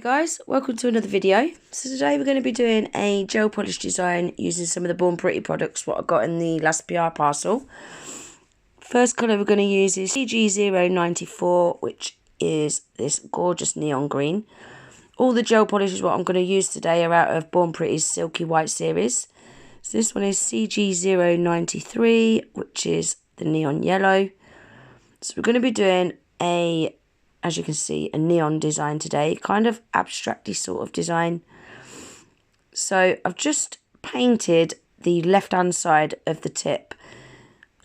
Guys, welcome to another video. So today we're going to be doing a gel polish design using some of the Born Pretty products what I got in the last PR parcel. First colour we're going to use is CG094, which is this gorgeous neon green. All the gel polishes what I'm going to use today are out of Born Pretty's Silky White Series. So this one is CG093, which is the neon yellow. So we're going to be doing as you can see, a neon design today, kind of abstracty sort of design. So I've just painted the left hand side of the tip,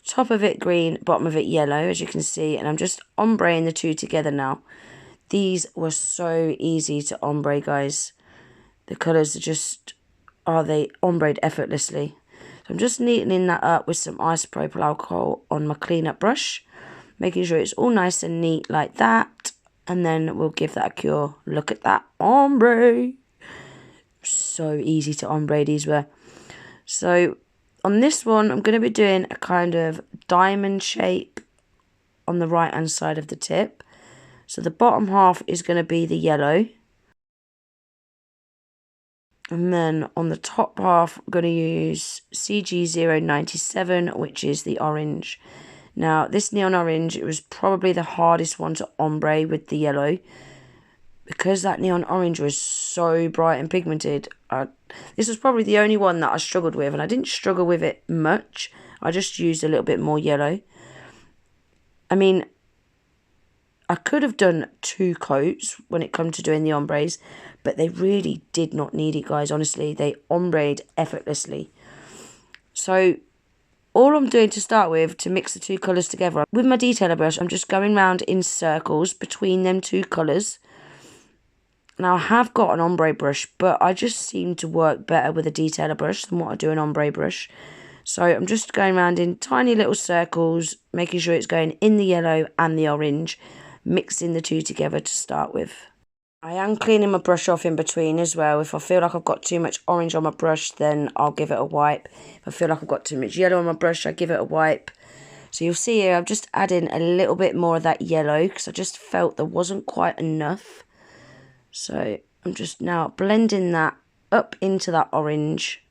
top of it green, bottom of it yellow, as you can see, and I'm just ombreing the two together now. These were so easy to ombre, guys. The colours are just, they ombreed effortlessly. So I'm just neatening that up with some isopropyl alcohol on my cleanup brush, making sure it's all nice and neat like that, and then we'll give that a cure. Look at that ombre. So easy to ombre these were. So on this one, I'm going to be doing a kind of diamond shape on the right hand side of the tip. So the bottom half is going to be the yellow. And then on the top half, I'm going to use CG097, which is the orange. Now, this neon orange, it was probably the hardest one to ombre with the yellow, because that neon orange was so bright and pigmented. This was probably the only one that I struggled with, and I didn't struggle with it much. I just used a little bit more yellow. I mean, I could have done 2 coats when it comes to doing the ombres, but they really did not need it, guys. Honestly, they ombreed effortlessly. So all I'm doing to start with, to mix the two colours together, with my detailer brush, I'm just going round in circles between them two colours. Now, I have got an ombre brush, but I just seem to work better with a detailer brush than what I do an ombre brush. So I'm just going around in tiny little circles, making sure it's going in the yellow and the orange, mixing the two together to start with. I am cleaning my brush off in between as well. If I feel like I've got too much orange on my brush, then I'll give it a wipe. If I feel like I've got too much yellow on my brush, I give it a wipe. So you'll see here, I'm just adding a little bit more of that yellow, because I just felt there wasn't quite enough. So I'm just now blending that up into that orange.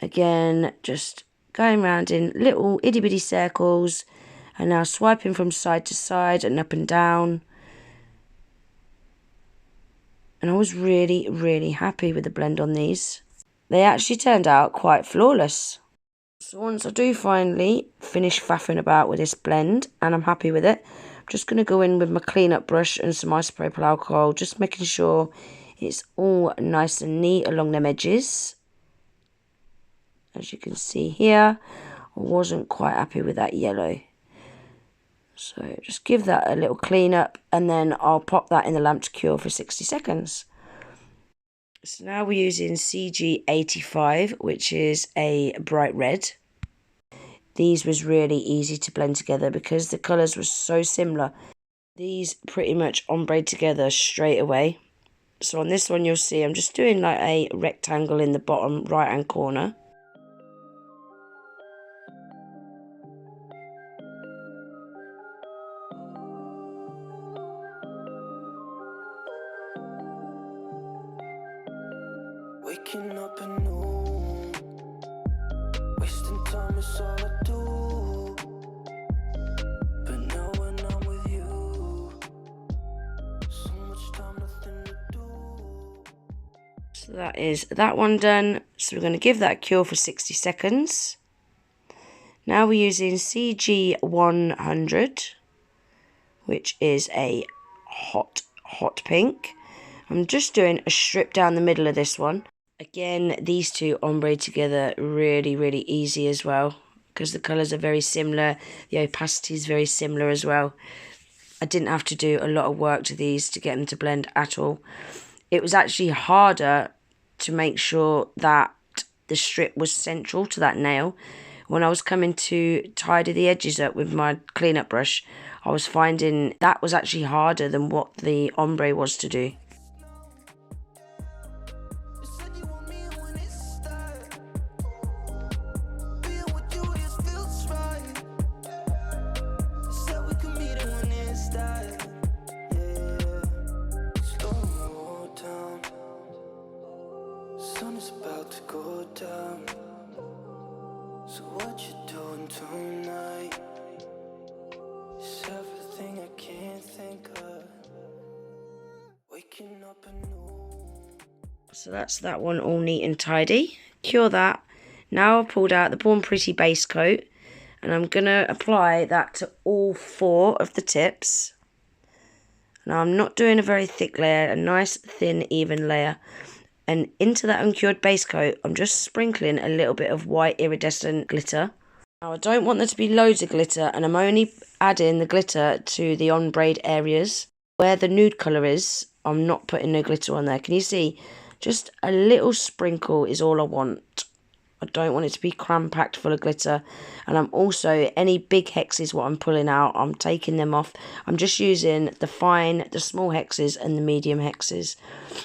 Again, just going around in little itty bitty circles, and now swiping from side to side and up and down. And I was really, really happy with the blend on these. They actually turned out quite flawless. So once I do finally finish faffing about with this blend, and I'm happy with it, I'm just going to go in with my cleanup brush and some isopropyl alcohol, just making sure it's all nice and neat along them edges. As you can see here, I wasn't quite happy with that yellow. So just give that a little clean up, and then I'll pop that in the lamp to cure for 60 seconds. So now we're using CG85, which is a bright red. These was really easy to blend together because the colours were so similar. These pretty much ombreed together straight away. So on this one you'll see I'm just doing like a rectangle in the bottom right hand corner. Waking up anew, wasting time is all I do. But now when I'm with you, so much time, nothing to do. So that is that one done. So we're going to give that a cure for 60 seconds. Now we're using CG100, which is a hot pink. I'm just doing a strip down the middle of this one. Again, these two ombre together really, really easy as well, because the colours are very similar. The opacity is very similar as well. I didn't have to do a lot of work to these to get them to blend at all. It was actually harder to make sure that the strip was central to that nail. When I was coming to tidy the edges up with my cleanup brush, I was finding that was actually harder than what the ombre was to do. Said we could meet it when it's that. Yeah. it's about to go down. So what you doing tonight? It's everything I can't think of. Waking up anew. So that's that one all neat and tidy. Cure that. Now I've pulled out the Born Pretty base coat, and I'm going to apply that to all 4 of the tips. Now I'm not doing a very thick layer, a nice thin even layer. And into that uncured base coat, I'm just sprinkling a little bit of white iridescent glitter. Now I don't want there to be loads of glitter, and I'm only adding the glitter to the ombre areas. Where the nude colour is, I'm not putting no glitter on there. Can you see? Just a little sprinkle is all I want. I don't want it to be cram-packed full of glitter. And I'm also, any big hexes what I'm pulling out, I'm taking them off. I'm just using the fine, the small hexes and the medium hexes.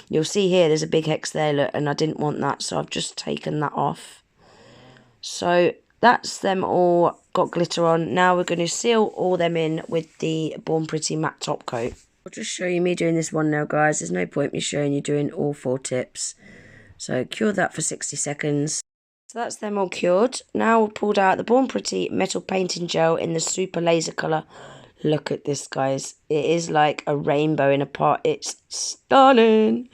You'll see here there's a big hex there, look, and I didn't want that, so I've just taken that off. So that's them all got glitter on. Now we're going to seal all them in with the Born Pretty matte top coat. I'll just show you me doing this one now, guys. There's no point me showing you doing all 4 tips. So cure that for 60 seconds. So that's them all cured. Now we've pulled out the Born Pretty metal painting gel in the super laser colour. Look at this, guys. It is like a rainbow in a pot. It's stunning.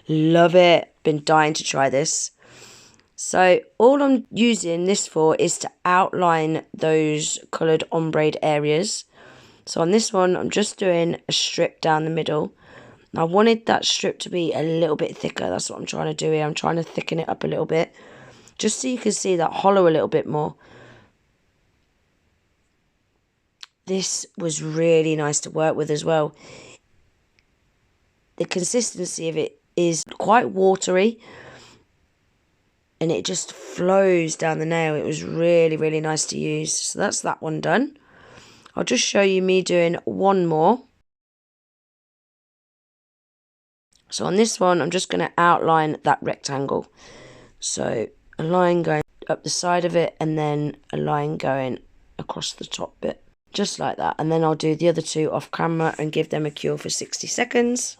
Love it. Been dying to try this. So all I'm using this for is to outline those coloured ombre areas. So on this one, I'm just doing a strip down the middle. I wanted that strip to be a little bit thicker. That's what I'm trying to do here. I'm trying to thicken it up a little bit, just so you can see that hollow a little bit more. This was really nice to work with as well. The consistency of it is quite watery, and it just flows down the nail. It was really, really nice to use. So that's that one done. I'll just show you me doing one more. So on this one, I'm just going to outline that rectangle. So a line going up the side of it, and then a line going across the top bit. Just like that. And then I'll do the other 2 off camera and give them a cure for 60 seconds.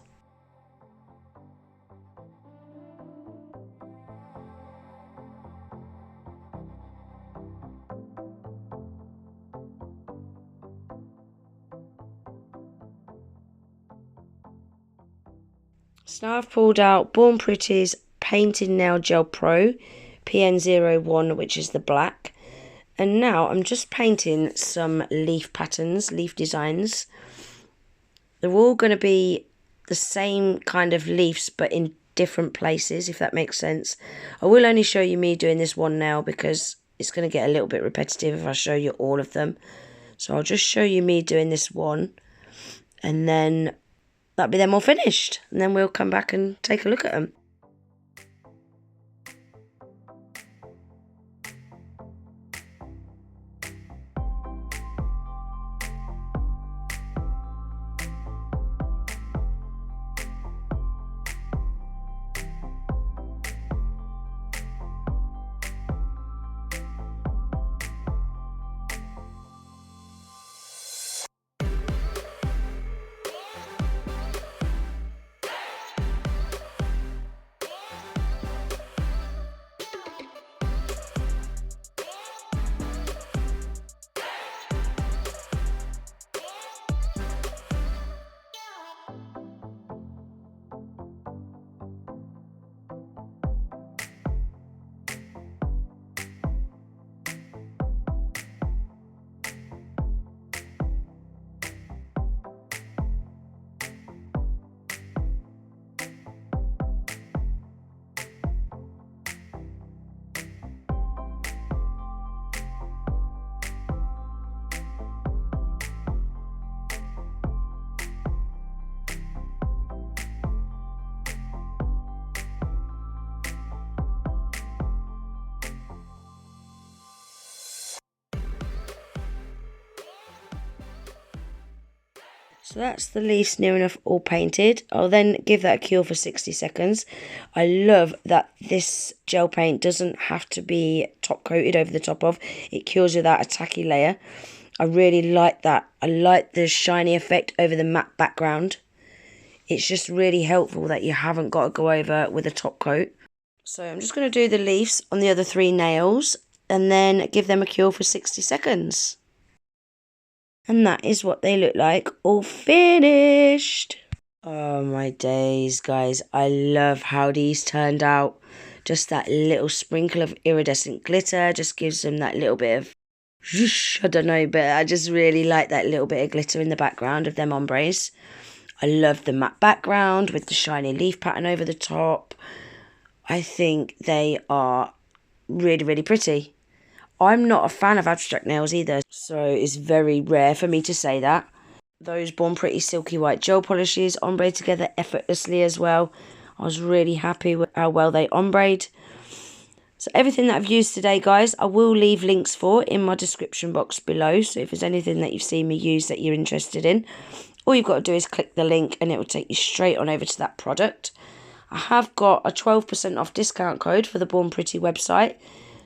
So now I've pulled out Born Pretty's Painting Nail Gel Pro PN01, which is the black. And now I'm just painting some leaf patterns, leaf designs. They're all going to be the same kind of leaves, but in different places, if that makes sense. I will only show you me doing this one now, because it's going to get a little bit repetitive if I show you all of them. So I'll just show you me doing this one, and then that'll be them all finished. And then we'll come back and take a look at them. So that's the leaves near enough all painted. I'll then give that a cure for 60 seconds. I love that this gel paint doesn't have to be top coated over the top of. It cures without a tacky layer. I really like that. I like the shiny effect over the matte background. It's just really helpful that you haven't got to go over with a top coat. So I'm just going to do the leaves on the other 3 nails and then give them a cure for 60 seconds. And that is what they look like, all finished. Oh my days, guys. I love how these turned out. Just that little sprinkle of iridescent glitter just gives them that little bit of zhoosh, I don't know, but I just really like that little bit of glitter in the background of them ombres. I love the matte background with the shiny leaf pattern over the top. I think they are really, really pretty. I'm not a fan of abstract nails either, so it's very rare for me to say that. Those Born Pretty Silky White gel polishes ombre together effortlessly as well. I was really happy with how well they ombreed. So everything that I've used today, guys, I will leave links for in my description box below. So if there's anything that you've seen me use that you're interested in, all you've got to do is click the link and it will take you straight on over to that product. I have got a 12% off discount code for the Born Pretty website.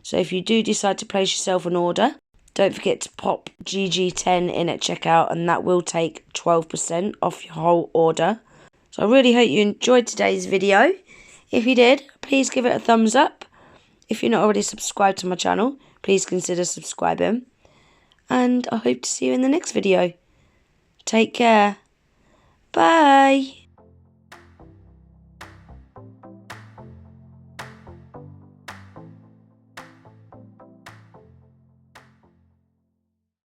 So if you do decide to place yourself an order, don't forget to pop GG10 in at checkout and that will take 12% off your whole order. So I really hope you enjoyed today's video. If you did, please give it a thumbs up. If you're not already subscribed to my channel, please consider subscribing. And I hope to see you in the next video. Take care. Bye.